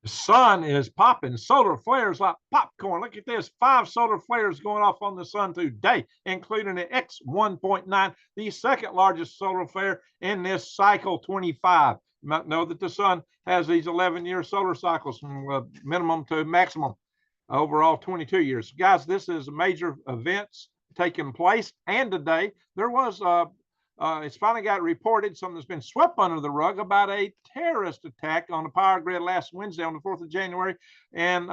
The sun is popping solar flares like popcorn. Look at this, 5 solar flares going off on the sun today, including the X1.9, the second largest solar flare in this cycle 25. You might know that the sun has these 11-year solar cycles from minimum to maximum, overall 22 years. Guys, this is major events taking place, and today there was it's finally got reported, something that's been swept under the rug, about a terrorist attack on the power grid last Wednesday on the 4th of January in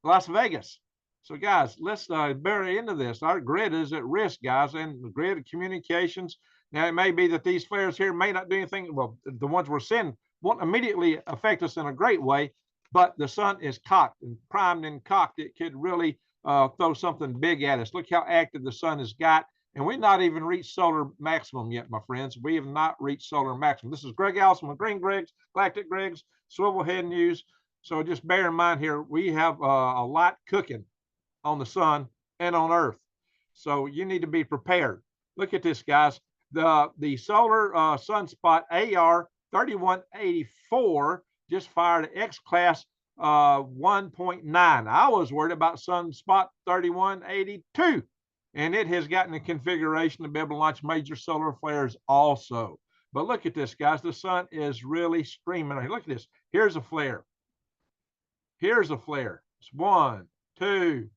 Las Vegas. So, guys, let's bury into this. Our grid is at risk, guys, and the grid of communications. Now, it may be that these flares here may not do anything. Well, the ones we're seeing won't immediately affect us in a great way, but the sun is cocked and primed and cocked. It could really throw something big at us. Look how active the sun has got. And we've not even reached solar maximum yet, my friends. We have not reached solar maximum. This is Greg Allison with Green Greg's, Galactic Greg's, Swivelhead News. So just bear in mind here, we have a lot cooking on the sun and on Earth. So you need to be prepared. Look at this, guys. The solar sunspot AR 3184 just fired an X-class 1.9. I was worried about sunspot 3182. And it has gotten a configuration to be able to launch major solar flares also. But look at this, guys. The sun is really streaming. Look at this. Here's a flare. Here's a flare. It's 1, 2,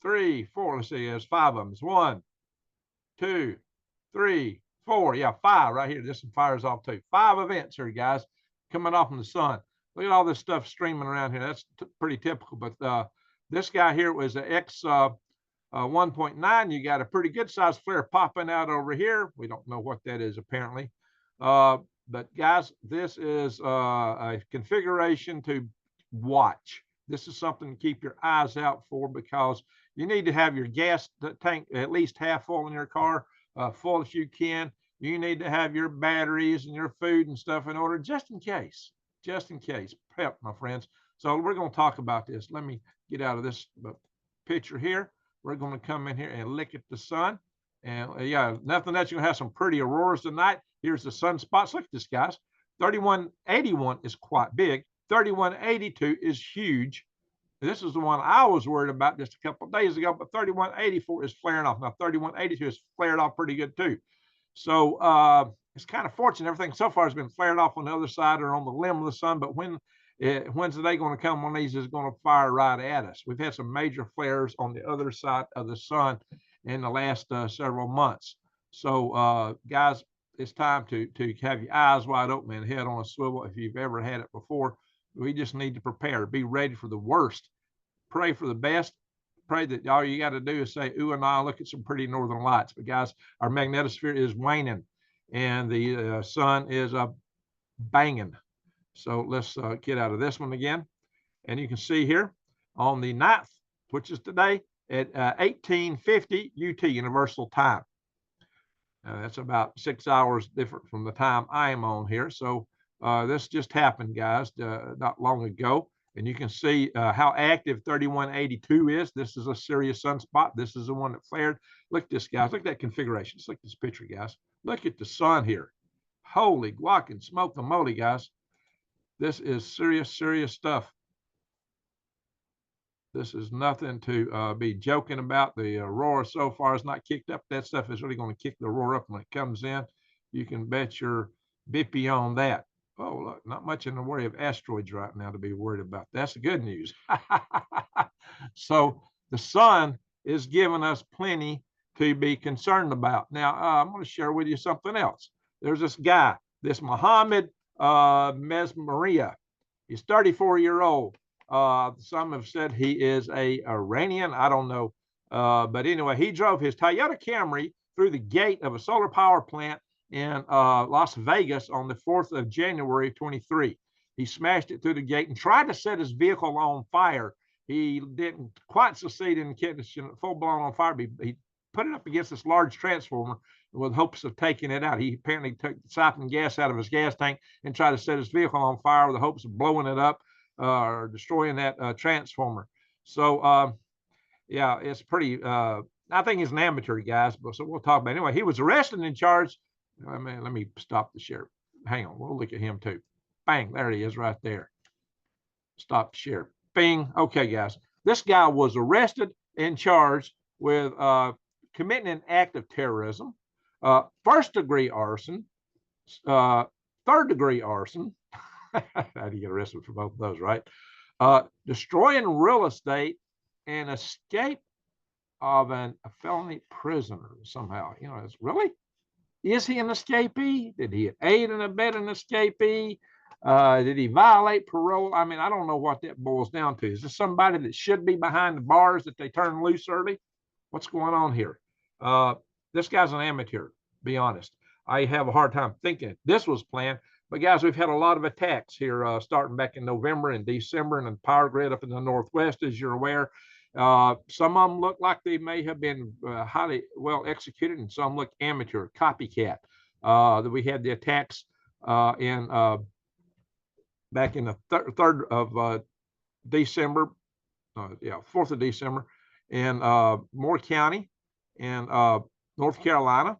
3, 4. Let's see. There's 5 of them. It's 1, 2, 3, 4. Yeah, 5 right here. This one fires off too. 5 events here, guys, coming off from the sun. Look at all this stuff streaming around here. That's pretty typical. But this guy here was an X 1.9. You got a pretty good sized flare popping out over here. We don't know what that is apparently. But guys, this is a configuration to watch. This is something to keep your eyes out for, because you need to have your gas tank at least half full in your car, full if you can. You need to have your batteries and your food and stuff in order, just in case. Just in case. Prep, my friends. So we're going to talk about this. Let me get out of this picture here. We're going to come in here and look at the sun. And yeah, nothing else. You're going to have some pretty auroras tonight. Here's the sunspots. Look at this, guys. 3181 is quite big. 3182 is huge. This is the one I was worried about just a couple of days ago, but 3184 is flaring off. Now, 3182 is flared off pretty good too. So it's kind of fortunate. Everything so far has been flared off on the other side or on the limb of the sun, but when's the day going to come when these is going to fire right at us? We've had some major flares on the other side of the sun in the last several months. So, guys, it's time to have your eyes wide open and head on a swivel if you've ever had it before. We just need to prepare, be ready for the worst, pray for the best, pray that all you got to do is say, ooh and ah, look at some pretty northern lights. But, guys, our magnetosphere is waning, and the sun is banging. So let's get out of this one again. And you can see here on the 9th, which is today, at 1850 UT Universal Time. That's about 6 hours different from the time I am on here. So this just happened, guys, not long ago. And you can see how active 3182 is. This is a serious sunspot. This is the one that flared. Look at this, guys. Look at that configuration. Just look at this picture, guys. Look at the sun here. Holy guac and smoke moly, guys. This is serious, serious stuff. This is nothing to be joking about. The aurora so far is not kicked up. That stuff is really going to kick the aurora up when it comes in. You can bet your bippy on that. Oh, look, not much in the way of asteroids right now to be worried about. That's the good news. So the sun is giving us plenty to be concerned about. Now, I'm going to share with you something else. There's this guy, this Mohammed Mesmeria. He's 34-year-old. Some have said he is a Iranian. I don't know. But anyway, he drove his Toyota Camry through the gate of a solar power plant in Las Vegas on the 4th of January 23. He smashed it through the gate and tried to set his vehicle on fire. He didn't quite succeed in getting it full blown on fire, but he put it up against this large transformer with hopes of taking it out. He apparently took siphoned gas out of his gas tank and tried to set his vehicle on fire with the hopes of blowing it up or destroying that transformer. So, yeah, it's pretty, I think he's an amateur, guys, but so we'll talk about it. Anyway, he was arrested and charged. Let me stop the share. Hang on, we'll look at him too. Bang, there he is right there. Stop share. Bing. Okay, guys. This guy was arrested and charged with committing an act of terrorism, first-degree arson, third-degree arson. How do you get arrested for both of those, right? Destroying real estate and escape of a felony prisoner somehow. You know, it's really, is he an escapee? Did he aid and abet an escapee? Did he violate parole? I mean, I don't know what that boils down to. Is this somebody that should be behind the bars that they turn loose early? What's going on here? This guy's an amateur, be honest. I have a hard time thinking this was planned. But guys, we've had a lot of attacks here starting back in November and December, and the power grid up in the Northwest, as you're aware. Some of them look like they may have been highly well executed, and some look amateur, copycat. We had the attacks back in the 3rd of December, 4th of December, in Moore County in North Carolina.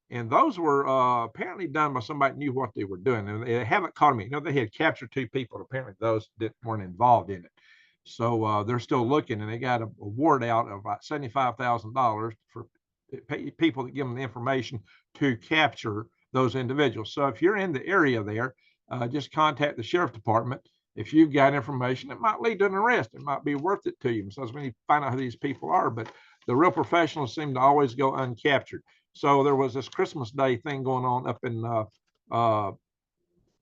And those were apparently done by somebody who knew what they were doing. And they haven't caught me. You know, they had captured 2 people. Apparently, those that weren't involved in it. So they're still looking, and they got a award out of about $75,000 for people that give them the information to capture those individuals. So if you're in the area there, just contact the sheriff department. If you've got information, it might lead to an arrest. It might be worth it to you. So we need to find out who these people are. But the real professionals seem to always go uncaptured. So there was this Christmas Day thing going on up in, up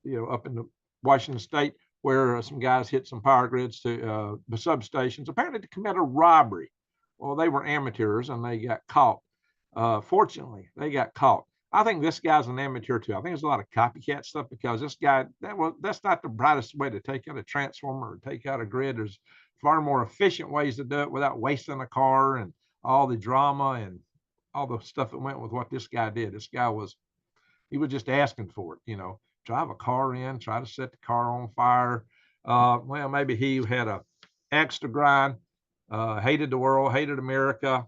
in the Washington State, where some guys hit some power grids to the substations, apparently to commit a robbery. Well, they were amateurs and they got caught. Fortunately, they got caught. I think this guy's an amateur too. I think there's a lot of copycat stuff because this guy, that's not the brightest way to take out a transformer or take out a grid. There's far more efficient ways to do it without wasting a car and all the drama and all the stuff that went with what this guy did. This guy he was just asking for it, drive a car in, try to set the car on fire. Well, maybe he had a axe to grind, hated the world, hated America.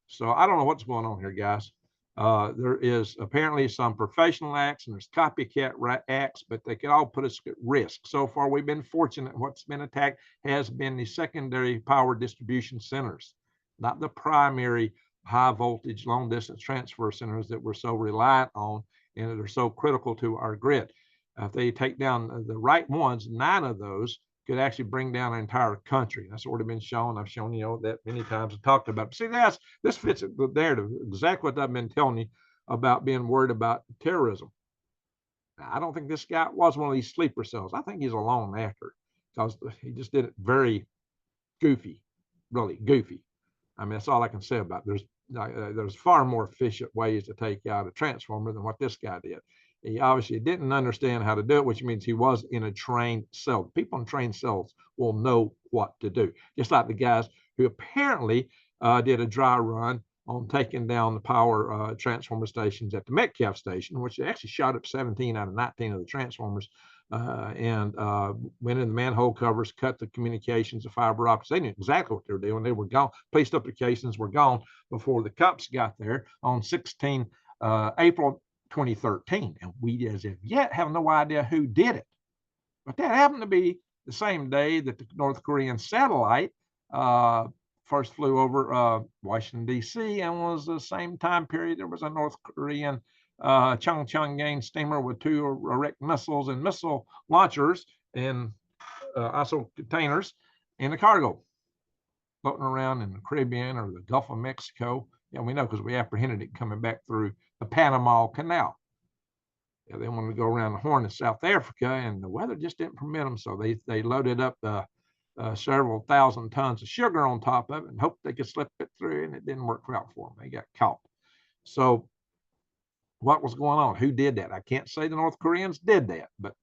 So I don't know what's going on here, guys. There is apparently some professional acts and there's copycat acts, but they could all put us at risk. So far, we've been fortunate. What's been attacked has been the secondary power distribution centers, not the primary high voltage, long distance transfer centers that we're so reliant on and that are so critical to our grid. If they take down the right ones, 9 of those could actually bring down an entire country. That's already been shown. I've shown that many times and talked about it. See, this fits the narrative, exactly what I've been telling you about being worried about terrorism. Now, I don't think this guy was one of these sleeper cells. I think he's a lone actor because he just did it very goofy, really goofy. I mean, that's all I can say about it. There's far more efficient ways to take out a transformer than what this guy did. He obviously didn't understand how to do it, which means he was in a trained cell. People in trained cells will know what to do. Just like the guys who apparently did a dry run on taking down the power transformer stations at the Metcalf station, which they actually shot up 17 out of 19 of the transformers and went in the manhole covers, cut the communications, the fiber optics. They knew exactly what they were doing. They were gone. Police applications were gone before the cops got there on 16 April 2013, and we as of yet have no idea who did it. But that happened to be the same day that the North Korean satellite first flew over Washington, D.C., and was the same time period there was a North Korean Chungcheongang steamer with 2 erect missiles and missile launchers and also containers in the cargo floating around in the Caribbean or the Gulf of Mexico. Yeah, we know because we apprehended it coming back through the Panama Canal. Yeah, they wanted to go around the Horn of South Africa, and the weather just didn't permit them. So they loaded up several thousand tons of sugar on top of it and hoped they could slip it through, and it didn't work out for them. They got caught. So what was going on? Who did that? I can't say the North Koreans did that, but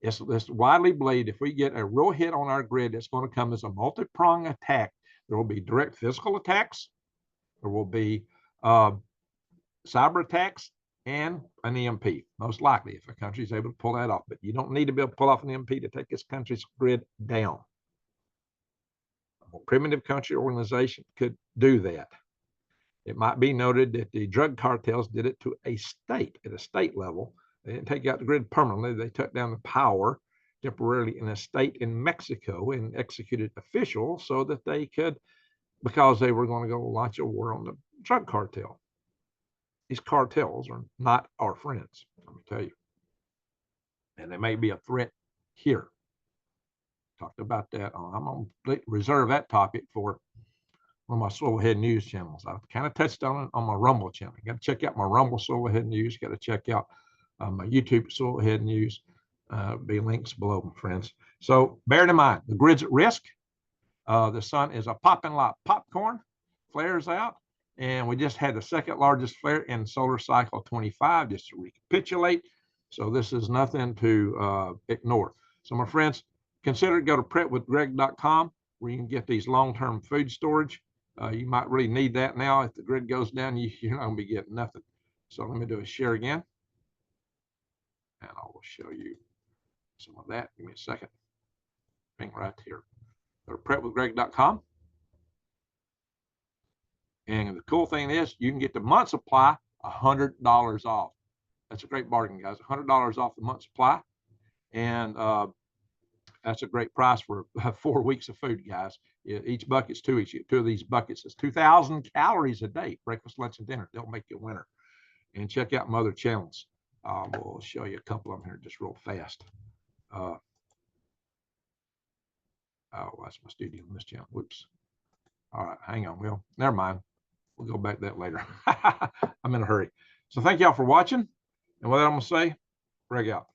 it's widely believed if we get a real hit on our grid, it's going to come as a multi-pronged attack. There will be direct physical attacks. There will be cyber attacks and an EMP, most likely, if a country is able to pull that off. But you don't need to be able to pull off an EMP to take this country's grid down. A more primitive country organization could do that. It might be noted that the drug cartels did it to a state, at a state level, They didn't take out the grid permanently. They took down the power temporarily in a state in Mexico and executed officials so that they could, because they were going to go launch a war on the drug cartel. These cartels are not our friends, let me tell you. And they may be a threat here. Talked about that. I'm going to reserve that topic for one of my Swivelhead News channels. I kind of touched on it on my Rumble channel. You got to check out my Rumble Swivelhead News. You got to check out my YouTube Swivelhead News. Be links below, my friends. So bear in mind, the grid's at risk. The sun is a popping like popcorn, flares out. And we just had the second largest flare in solar cycle 25, just to recapitulate. So this is nothing to ignore. So my friends, consider go to prepwithgreg.com where you can get these long-term food storage. You might really need that now. If the grid goes down, you're not going to be getting nothing. So let me do a share again. And I will show you some of that. Give me a second. Bring right here. Go to prepwithgreg.com. And the cool thing is you can get the month supply $100 off. That's a great bargain, guys. $100 off the month supply. And that's a great price for 4 weeks of food, guys. Each bucket's two each. Two of these buckets is 2,000 calories a day. Breakfast, lunch, and dinner. They'll make you a winner. And check out my other channels. We'll show you a couple of them here just real fast. Oh, that's my studio on this channel. Whoops. All right, hang on. Well, never mind. We'll go back to that later. I'm in a hurry. So thank y'all for watching. And what I'm going to say, Greg out.